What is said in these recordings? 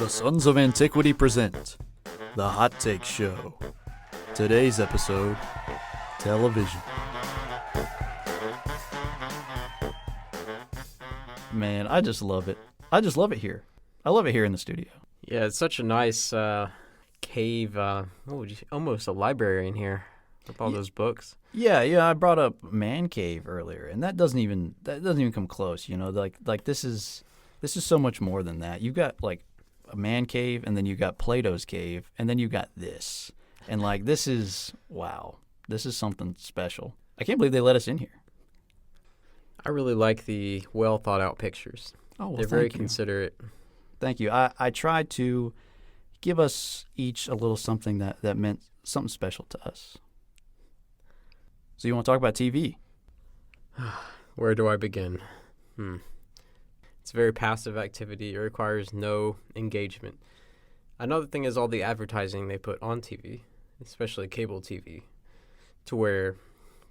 The Sons of Antiquity present The Hot Take Show. Today's episode, television. Man, I just love it. I just love it here. I love it here in the studio. Yeah, it's such a nice cave, almost a library in here with all those books. Yeah, I brought up Man Cave earlier, and that doesn't even come close, you know? Like this is so much more than that. You've got like a man cave, and then you got Plato's cave, and then you got this. And like this is wow. This is something special. I can't believe they let us in here. I really like the well thought out pictures. Oh, well, they're very thank you. considerate. Thank you. I tried to give us each a little something that meant something special to us. So you want to talk about TV? Where do I begin? It's a very passive activity. It requires no engagement. Another thing is all the advertising they put on TV, especially cable TV, to where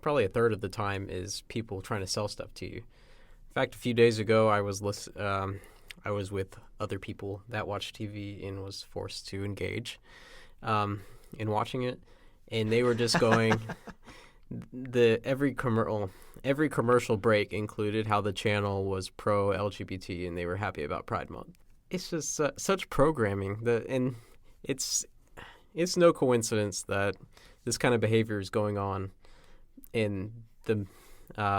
probably a third of the time is people trying to sell stuff to you. In fact, a few days ago, I was with other people that watch TV and was forced to engage in watching it, and they were just going. Every commercial break included how the channel was pro LGBT and they were happy about Pride Month. It's just such programming and it's no coincidence that this kind of behavior is going on, and the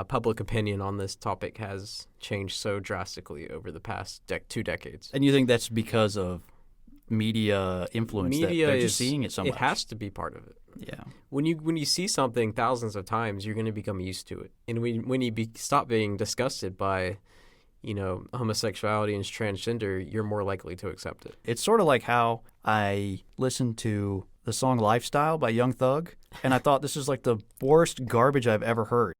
public opinion on this topic has changed so drastically over the past 2 decades. And you think that's because of media influence? Media that they're is just seeing it so much. It has to be part of it. Yeah. When you see something thousands of times, you're going to become used to it. And when you stop being disgusted by, homosexuality and transgender, you're more likely to accept it. It's sort of like how I listened to the song Lifestyle by Young Thug, and I thought this is like the worst garbage I've ever heard.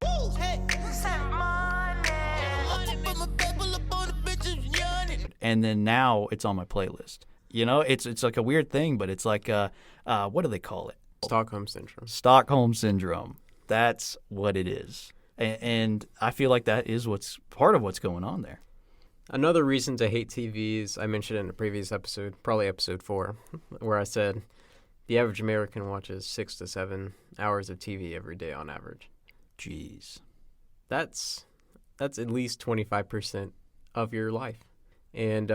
And then now it's on my playlist. You know, it's like a weird thing, but it's like, what do they call it? Stockholm Syndrome. Stockholm Syndrome. That's what it is. And I feel like that is what's part of what's going on there. Another reason to hate TV is I mentioned in a previous episode, probably episode 4, where I said the average American watches 6 to 7 hours of TV every day on average. Jeez. That's at least 25% of your life. And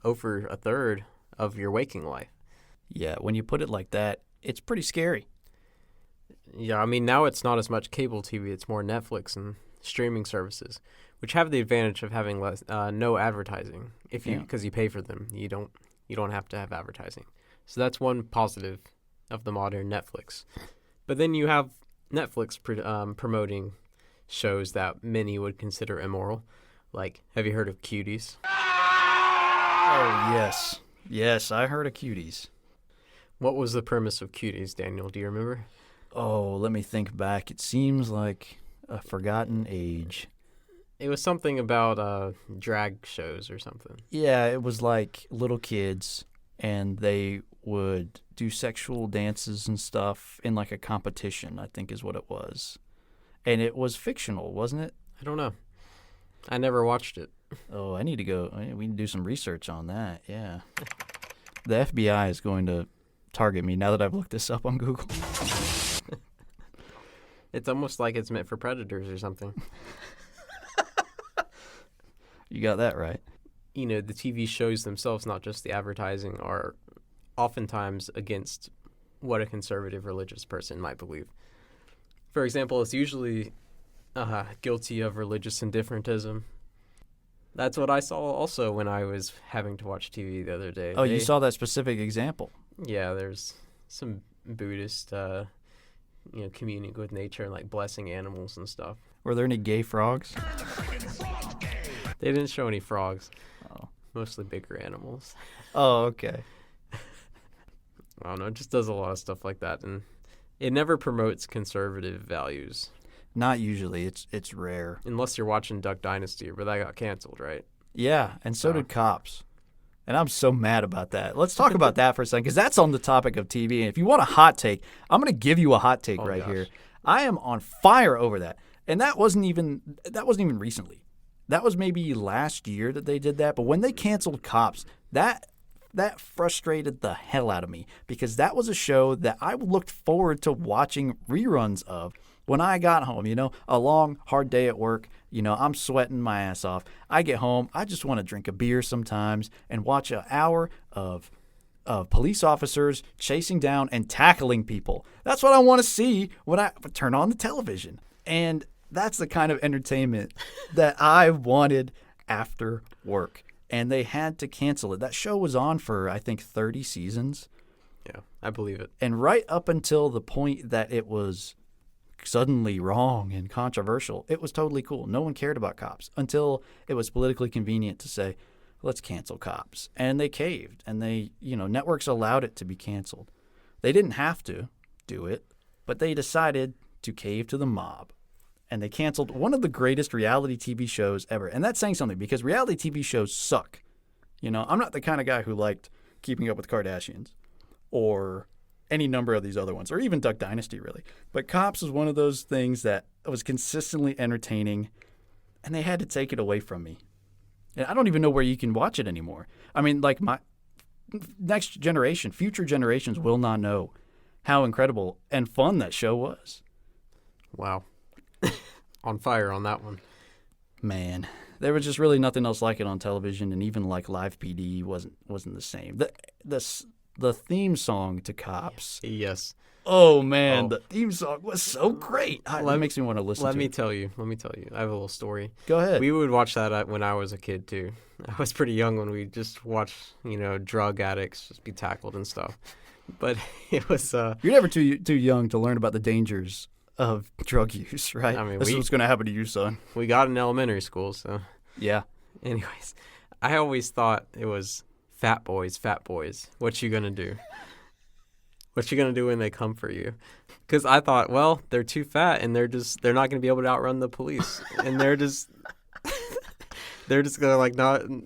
over a third of your waking life. Yeah, when you put it like that, it's pretty scary. Yeah, I mean, now it's not as much cable TV. It's more Netflix and streaming services, which have the advantage of having no advertising. Because you pay for them, you don't have to have advertising. So that's one positive of the modern Netflix. But then you have Netflix promoting shows that many would consider immoral. Like, have you heard of Cuties? Oh, yes. Yes, I heard of Cuties. What was the premise of Cuties, Daniel? Do you remember? Oh, let me think back. It seems like a forgotten age. It was something about drag shows or something. Yeah, it was like little kids, and they would do sexual dances and stuff in like a competition, I think is what it was. And it was fictional, wasn't it? I don't know. I never watched it. Oh, I need to go. We need to do some research on that, yeah. The FBI is going to target me now that I've looked this up on Google. It's almost like it's meant for predators or something. You got that right. You know, the TV shows themselves, not just the advertising, are oftentimes against what a conservative religious person might believe. For example, it's usually guilty of religious indifferentism. That's what I saw also when I was having to watch TV the other day. Oh, you saw that specific example? Yeah, there's some Buddhist, communing with nature and like blessing animals and stuff. Were there any gay frogs? They didn't show any frogs. Oh. Mostly bigger animals. Oh, okay. I don't know. It just does a lot of stuff like that, and it never promotes conservative values. Not usually. It's rare. Unless you're watching Duck Dynasty, but that got canceled, right? Yeah, and so did Cops. And I'm so mad about that. Let's talk about that for a second, because that's on the topic of TV. And if you want a hot take, I'm going to give you a hot take here. I am on fire over that. And that wasn't even recently. That was maybe last year that they did that. But when they canceled Cops, that That frustrated the hell out of me because that was a show that I looked forward to watching reruns of when I got home. A long, hard day at work. I'm sweating my ass off. I get home. I just want to drink a beer sometimes and watch an hour of police officers chasing down and tackling people. That's what I want to see when I turn on the television. And that's the kind of entertainment that I wanted after work. And they had to cancel it. That show was on for, I think, 30 seasons. Yeah, I believe it. And right up until the point that it was suddenly wrong and controversial, it was totally cool. No one cared about Cops until it was politically convenient to say, let's cancel Cops. And they caved. And networks allowed it to be canceled. They didn't have to do it, but they decided to cave to the mob. And they canceled one of the greatest reality TV shows ever. And that's saying something because reality TV shows suck. I'm not the kind of guy who liked Keeping Up with Kardashians or any number of these other ones, or even Duck Dynasty, really. But Cops was one of those things that was consistently entertaining, and they had to take it away from me. And I don't even know where you can watch it anymore. I mean, like my next generation, future generations will not know how incredible and fun that show was. Wow. On fire on that one. Man, there was just really nothing else like it on television, and even like Live PD wasn't the same. The theme song to Cops. Yes. Oh man, the theme song was so great. That makes me want to listen. Let me tell you. I have a little story. Go ahead. We would watch that when I was a kid too. I was pretty young when we just watched, drug addicts just be tackled and stuff. But it was. You're never too young to learn about the dangers of drug use, right? I mean, this is what's going to happen to you, son. We got in elementary school, so. Yeah. Anyways, I always thought it was fat boys. What you gonna do? What you gonna do when they come for you? Because I thought, well, they're too fat and they're not gonna be able to outrun the police, and they're just gonna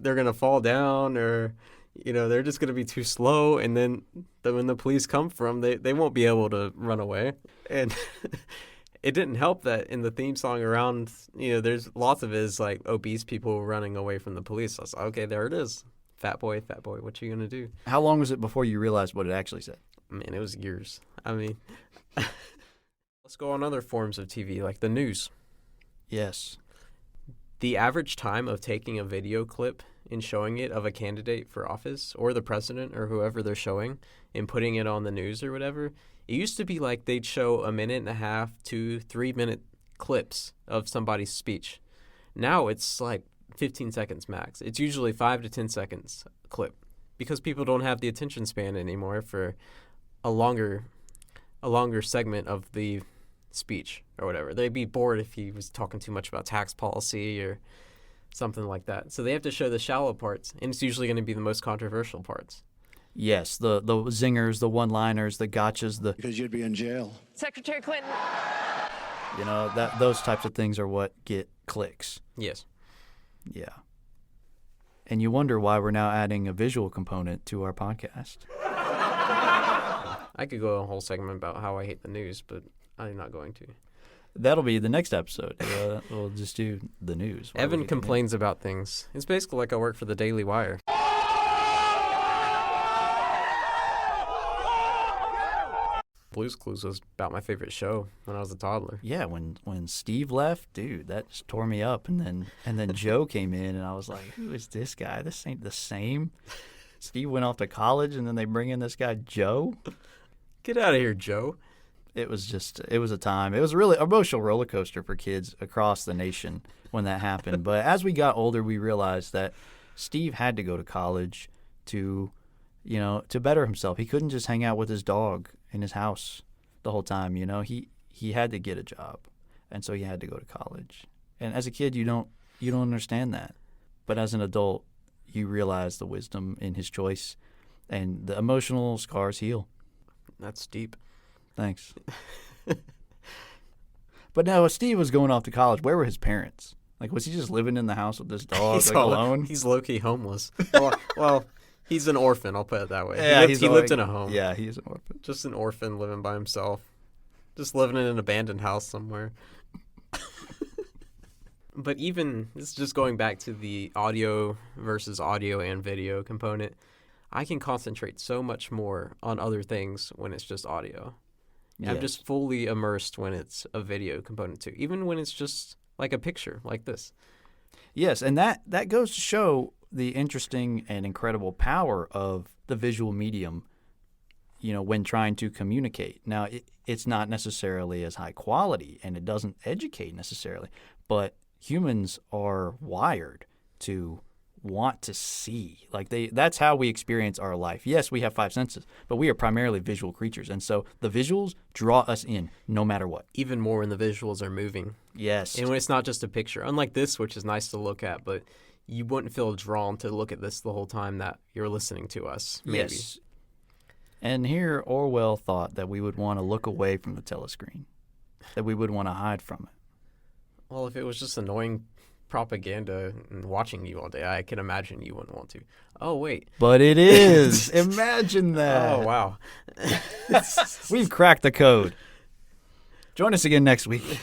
they're gonna fall down, or they're just gonna be too slow, and then when the police come for them, they won't be able to run away. And it didn't help that in the theme song around, there's lots of it is like obese people running away from the police. I was like, okay, there it is. Fat boy, what you gonna do? How long was it before you realized what it actually said? Man, it was years. I mean, let's go on other forms of TV, like the news. Yes. The average time of taking a video clip and showing it of a candidate for office or the president or whoever they're showing and putting it on the news or whatever, it used to be like they'd show 1.5 to 3 minute clips of somebody's speech. Now it's like 15 seconds max. It's usually 5 to 10 seconds clip because people don't have the attention span anymore for a longer segment of the speech or whatever. They'd be bored if he was talking too much about tax policy or something like that. So they have to show the shallow parts, and it's usually going to be the most controversial parts. Yes, the zingers, the one-liners, the gotchas, because you'd be in jail. Secretary Clinton. Those types of things are what get clicks. Yes. Yeah. And you wonder why we're now adding a visual component to our podcast. I could go a whole segment about how I hate the news, but I'm not going to. That'll be the next episode. We'll just do the news. Evan complains about things. It's basically like I work for the Daily Wire. Blue's Clues was about my favorite show when I was a toddler. Yeah, when Steve left, dude, that just tore me up. And then Joe came in, and I was like, who is this guy? This ain't the same. Steve went off to college, and then they bring in this guy, Joe. Get out of here, Joe. It was a time. It was a really emotional roller coaster for kids across the nation when that happened. But as we got older, we realized that Steve had to go to college to better himself. He couldn't just hang out with his dog in his house the whole time. He had to get a job, and so he had to go to college. And as a kid, you don't understand that, but as an adult, you realize the wisdom in his choice, and the emotional scars heal. That's deep. Thanks. But now, Steve was going off to college. Where were his parents? Like, was he just living in the house with this dog alone? He's low-key homeless. well, he's an orphan. I'll put it that way. Yeah, he lived in a home. Yeah, he's an orphan. Just an orphan living by himself. Just living in an abandoned house somewhere. But even, this is just going back to the audio versus audio and video component. I can concentrate so much more on other things when it's just audio. I'm Yes. just fully immersed when it's a video component too, even when it's just like a picture like this. Yes, and that goes to show the interesting and incredible power of the visual medium, when trying to communicate. Now, it's not necessarily as high quality and it doesn't educate necessarily, but humans are wired to want to see. Like that's how we experience our life. Yes, we have five senses, but we are primarily visual creatures. And so the visuals draw us in no matter what. Even more when the visuals are moving. Yes. And when it's not just a picture. Unlike this, which is nice to look at, but you wouldn't feel drawn to look at this the whole time that you're listening to us, maybe. Yes. And here Orwell thought that we would want to look away from the telescreen, that we would want to hide from it. Well, if it was just annoying propaganda and watching you all day, I can imagine you wouldn't want to. Oh, wait. But it is. Imagine that. Oh, wow. We've cracked the code. Join us again next week.